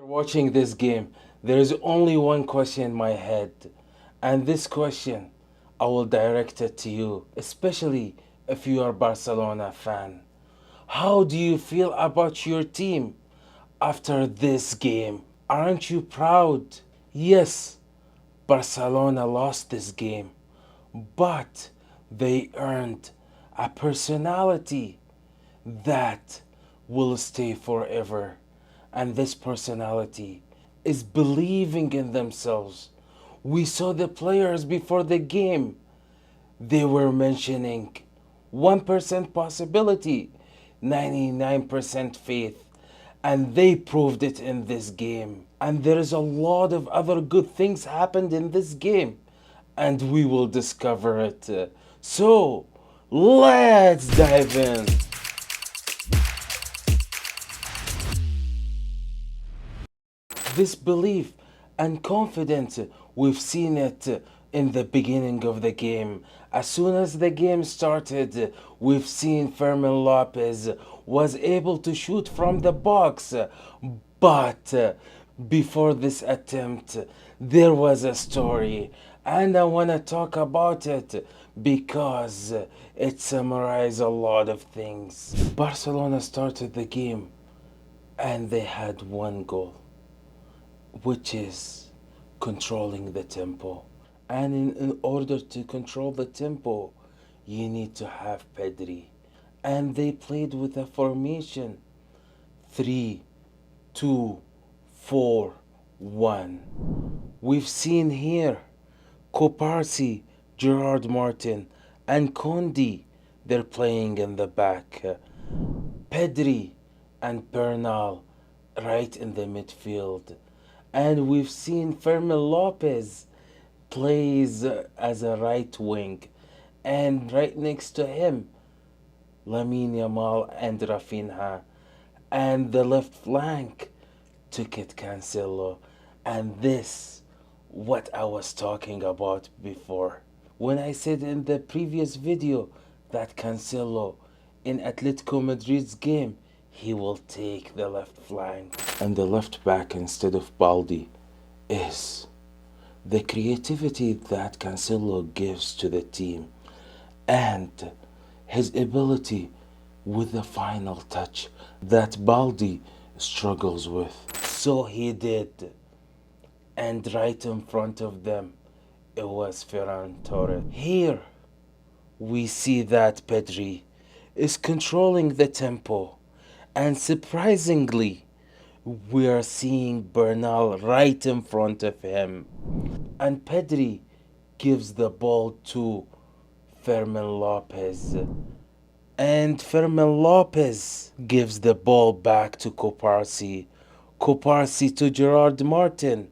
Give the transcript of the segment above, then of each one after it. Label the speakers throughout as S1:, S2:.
S1: After watching this game, there is only one question in my head, and this question I will direct it to you, especially if you are a Barcelona fan. How do you feel about your team after this game? Aren't you proud? Yes, Barcelona lost this game, but they earned a personality that will stay forever. And this personality is believing in themselves. We saw the players before the game. They were mentioning 1% possibility, 99% faith. And they proved it in this game. And there is a lot of other good things happened in this game. And we will discover it. So, let's dive in. This belief and confidence, we've seen it in the beginning of the game. As soon as the game started, we've seen Fermin Lopez was able to shoot from the box. But before this attempt, there was a story. And I want to talk about it because it summarizes a lot of things. Barcelona started the game and they had one goal, which is controlling the tempo. And in order to control the tempo, you need to have Pedri. And they played with a formation 3-2-4-1. We've seen here Koparsi, Gerard Martin, and Kondi. They're playing in the back. Pedri and Bernal right in the midfield. And we've seen Fermin Lopez plays as a right wing. And right next to him, Lamine Yamal and Rafinha. And the left flank took it Cancelo. And this, what I was talking about before. When I said in the previous video that Cancelo in Atletico Madrid's game, he will take the left flank. And the left back instead of Baldi is the creativity that Cancelo gives to the team and his ability with the final touch that Baldi struggles with. So he did. And right in front of them, it was Ferran Torres. Here, we see that Pedri is controlling the tempo. And surprisingly, we are seeing Bernal right in front of him. And Pedri gives the ball to Fermin Lopez. And Fermin Lopez gives the ball back to Koparsi. Koparsi to Gerard Martin.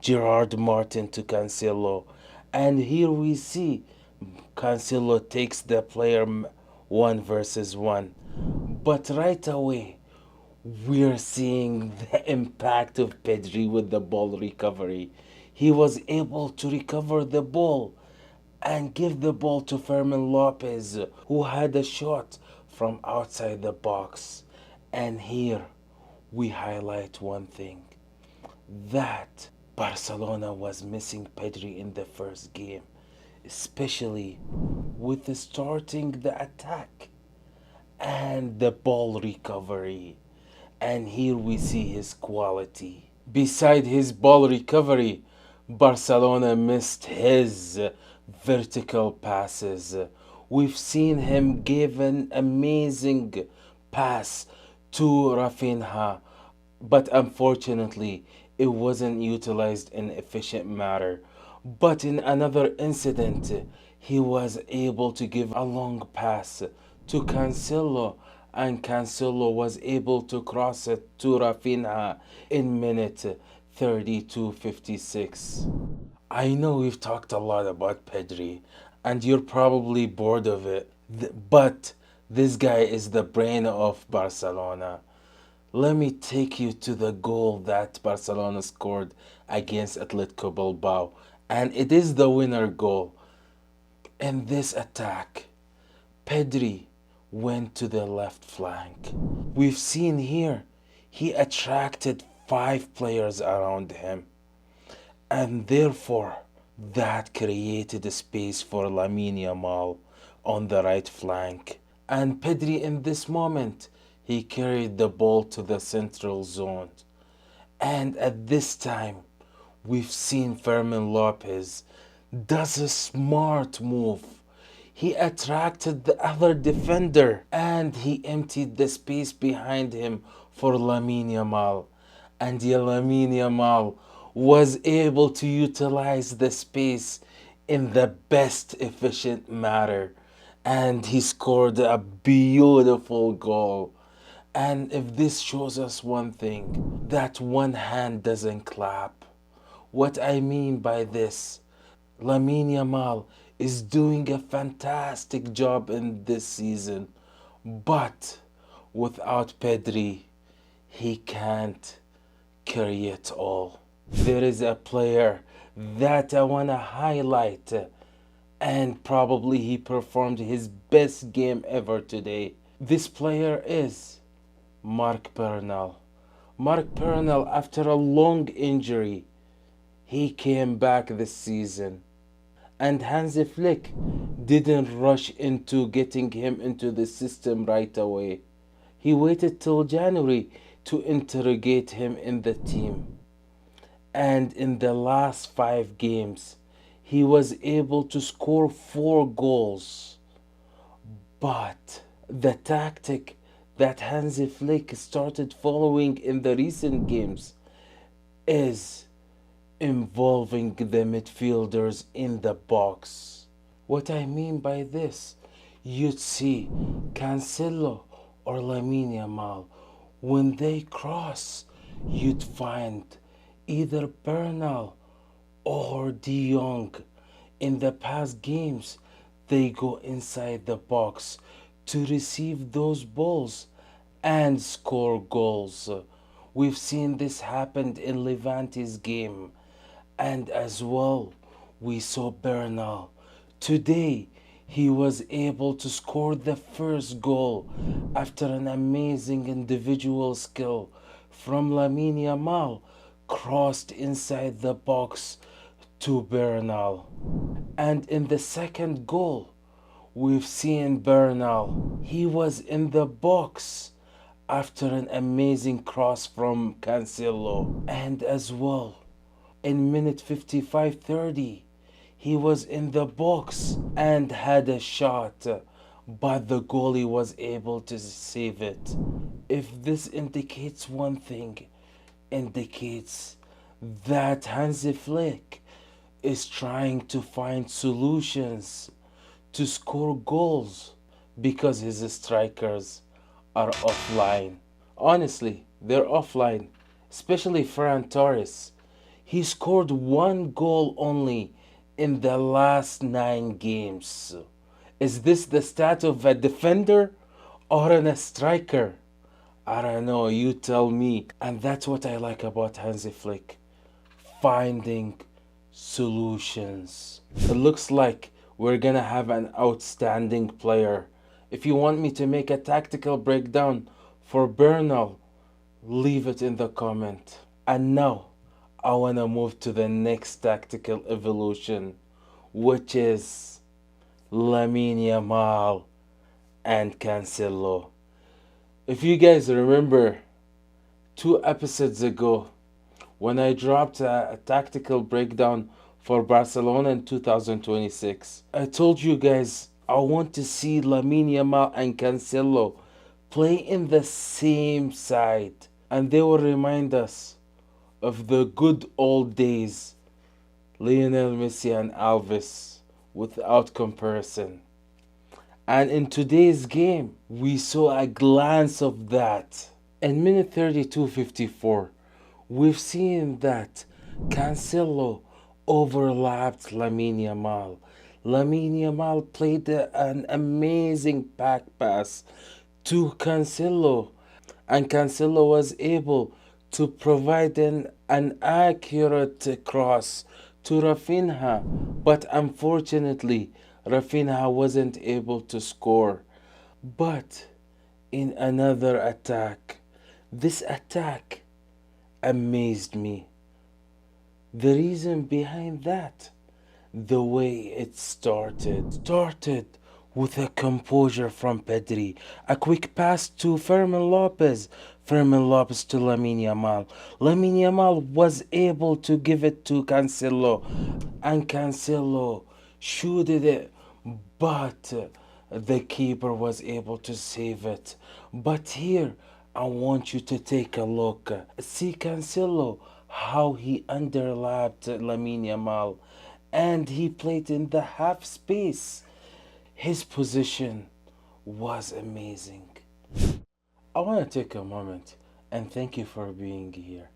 S1: Gerard Martin to Cancelo. And here we see Cancelo takes the player 1 versus 1. But right away, we're seeing the impact of Pedri with the ball recovery. He was able to recover the ball and give the ball to Fermin Lopez, who had a shot from outside the box. And here we highlight one thing, that Barcelona was missing Pedri in the first game, especially with the starting the attack and the ball recovery. And here we see his quality. Beside his ball recovery, Barcelona missed his vertical passes. We've seen him give an amazing pass to Rafinha, but unfortunately it wasn't utilized in efficient manner. But in another incident, he was able to give a long pass to Cancelo, and Cancelo was able to cross it to Rafinha in minute 32:56. I know we've talked a lot about Pedri, and you're probably bored of it, but this guy is the brain of Barcelona. Let me take you to the goal that Barcelona scored against Atletico Bilbao, and it is the winner goal. In this attack, Pedri went to the left flank. We've seen here he attracted 5 players around him. And therefore, that created a space for Lamine Yamal on the right flank. And Pedri in this moment, he carried the ball to the central zone. And at this time, we've seen Fermin Lopez does a smart move. He attracted the other defender and he emptied the space behind him for Lamine Yamal. And Lamine Yamal was able to utilize the space in the best efficient manner. And he scored a beautiful goal. And if this shows us one thing, that one hand doesn't clap. What I mean by this, Lamine Yamal is doing a fantastic job in this season, but without Pedri, he can't carry it all. There is a player that I want to highlight, and probably he performed his best game ever today. This player is Marc Bernal. Marc Bernal, after a long injury, he came back this season. And Hansi Flick didn't rush into getting him into the system right away. He waited till January to interrogate him in the team. And in the last 5 games, he was able to score 4 goals. But the tactic that Hansi Flick started following in the recent games is involving the midfielders in the box. What I mean by this, you'd see Cancelo or Lamine Yamal, when they cross, you'd find either Bernal or De Jong. In the past games, they go inside the box to receive those balls and score goals. We've seen this happen in Levante's game. And as well, we saw Bernal. Today, he was able to score the first goal after an amazing individual skill from Lamine Yamal crossed inside the box to Bernal. And in the second goal, we've seen Bernal. He was in the box after an amazing cross from Cancelo. And as well, in minute 55-30, he was in the box and had a shot, but the goalie was able to save it. If this indicates one thing, indicates that Hansi Flick is trying to find solutions to score goals because his strikers are offline. Honestly, they're offline, especially Ferran Torres. He scored 1 goal only in the last 9 games. Is this the stat of a defender or a striker? I don't know, you tell me. And that's what I like about Hansi Flick, finding solutions. It looks like we're gonna have an outstanding player. If you want me to make a tactical breakdown for Bernal, leave it in the comment. And now, I want to move to the next tactical evolution, which is Lamine Yamal and Cancelo. If you guys remember 2 episodes ago, when I dropped a tactical breakdown for Barcelona in 2026, I told you guys I want to see Lamine Yamal and Cancelo play in the same side, and they will remind us of the good old days, Lionel Messi and Alves, without comparison. And in today's game, we saw a glance of that. In minute 32-54, we've seen that Cancelo overlapped Lamine Yamal. Lamine Yamal played an amazing back pass to Cancelo, and Cancelo was able to provide an accurate cross to Rafinha, but unfortunately Rafinha wasn't able to score. But in another attack, this attack amazed me. The reason behind that, the way it started with a composure from Pedri, a quick pass to Fermin Lopez to Lamine Yamal. Lamine Yamal was able to give it to Cancelo, and Cancelo shooted it, but the keeper was able to save it. But here, I want you to take a look. See Cancelo, how he underlapped Lamine Yamal, and he played in the half space. His position was amazing. I want to take a moment and thank you for being here.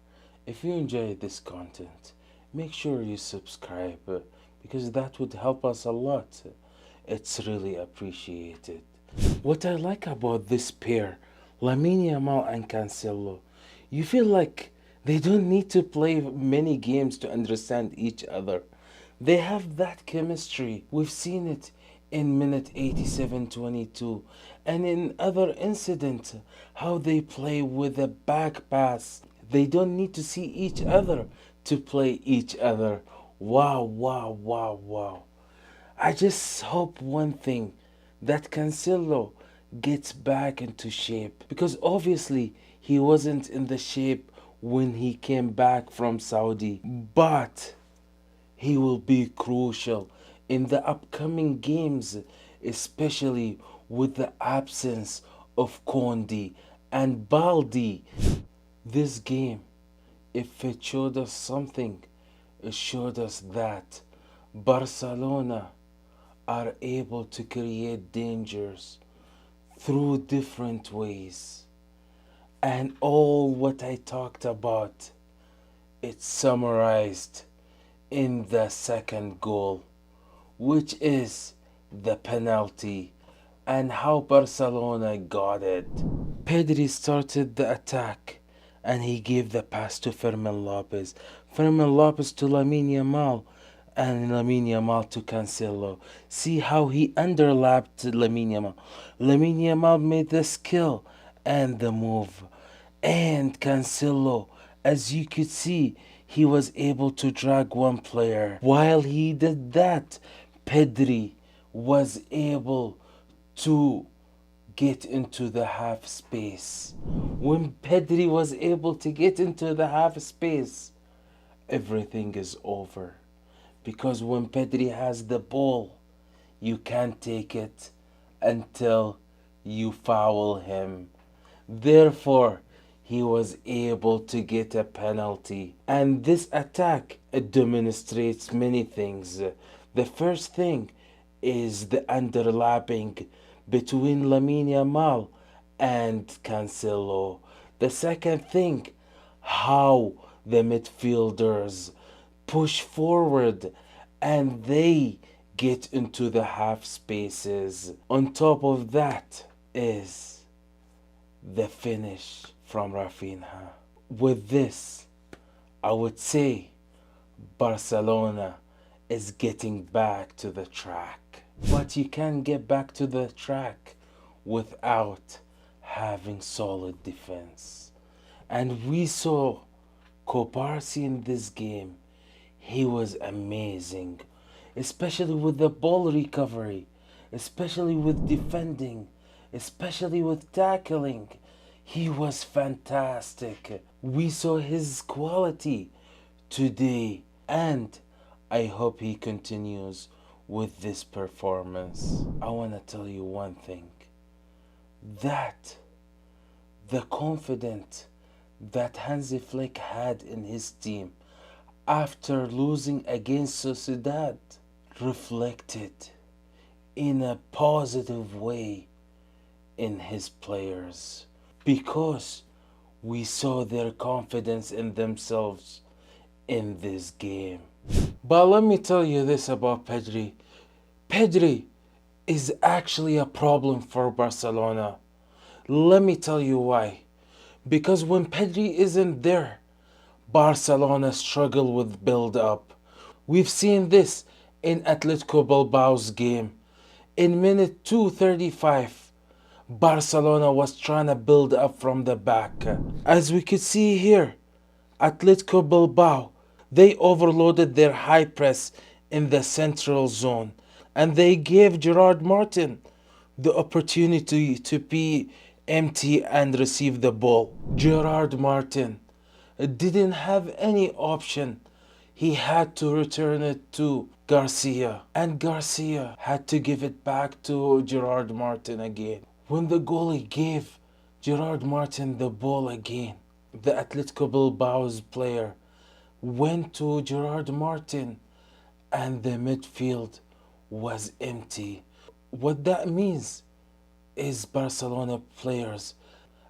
S1: If you enjoyed this content, make sure you subscribe because that would help us a lot. It's really appreciated. What I like about this pair, Lamine Yamal and Cancelo, you feel like they don't need to play many games to understand each other. They have that chemistry. We've seen it in minute 87-22 and in other incidents how they play with a back pass. They don't need to see each other to play each other. Wow, wow, wow, wow. I just hope one thing, that Cancelo gets back into shape, because obviously he wasn't in the shape when he came back from Saudi, but he will be crucial in the upcoming games, especially with the absence of Kondi and Baldi. This game, if it showed us something, it showed us that Barcelona are able to create dangers through different ways. And all what I talked about, it's summarized in the second goal, which is the penalty and how Barcelona got it. Pedri started the attack and he gave the pass to Fermin Lopez. Fermin Lopez to Lamine Yamal and Lamine Yamal to Cancelo. See how he underlapped Lamine Yamal. Lamine Yamal made the skill and the move. And Cancelo, as you could see, he was able to drag one player. While he did that, Pedri was able to get into the half space. When Pedri was able to get into the half space, everything is over. Because when Pedri has the ball, you can't take it until you foul him. Therefore, he was able to get a penalty. And this attack demonstrates many things. The first thing is the underlapping between Lamine Yamal and Cancelo. The second thing, how the midfielders push forward and they get into the half spaces. On top of that is the finish from Rafinha. With this, I would say Barcelona is getting back to the track. But you can't get back to the track without having solid defense. And we saw Koparsi in this game. He was amazing, especially with the ball recovery, especially with defending, especially with tackling. He was fantastic. We saw his quality today, and I hope he continues with this performance. I want to tell you one thing, that the confidence that Hansi Flick had in his team after losing against Sociedad reflected in a positive way in his players, because we saw their confidence in themselves in this game. But let me tell you this about Pedri. Pedri is actually a problem for Barcelona. Let me tell you why. Because when Pedri isn't there, Barcelona struggle with build-up. We've seen this in Atletico Bilbao's game. In minute 235, Barcelona was trying to build up from the back. As we could see here, Atletico Bilbao, they overloaded their high press in the central zone, and they gave Gerard Martin the opportunity to be empty and receive the ball. Gerard Martin didn't have any option. He had to return it to Garcia, and Garcia had to give it back to Gerard Martin again. When the goalie gave Gerard Martin the ball again, the Atletico Bilbao's player went to Gerard Martin, and the midfield was empty. What that means is Barcelona players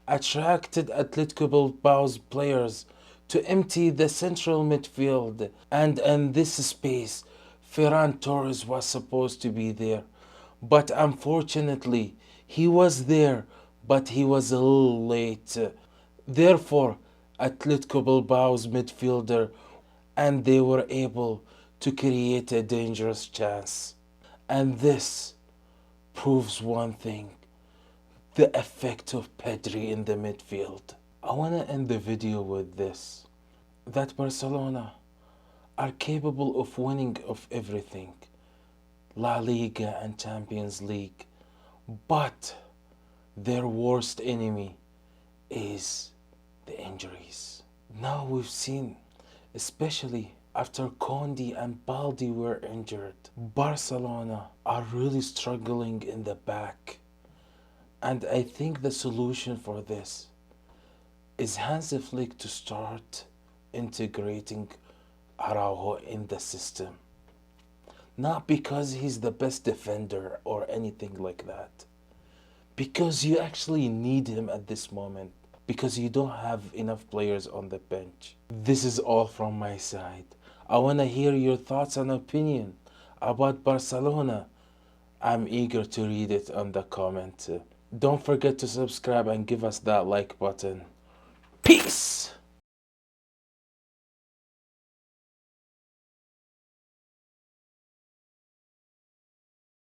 S1: attracted Atletico Bilbao's players to empty the central midfield, and in this space Ferran Torres was supposed to be there, but unfortunately he was there, but he was a little late. Therefore Atletico Bilbao's midfielder, and they were able to create a dangerous chance. And this proves one thing: the effect of Pedri in the midfield. I want to end the video with this: that Barcelona are capable of winning of everything, La Liga and Champions League, but their worst enemy is the injuries. Now we've seen, especially after Kondi and Baldi were injured, Barcelona are really struggling in the back. And I think the solution for this is Hansi Flick to start integrating Araujo in the system. Not because he's the best defender or anything like that, because you actually need him at this moment, because you don't have enough players on the bench. This is all from my side. I want to hear your thoughts and opinion about Barcelona. I'm eager to read it on the comment. Don't forget to subscribe and give us that like button. Peace!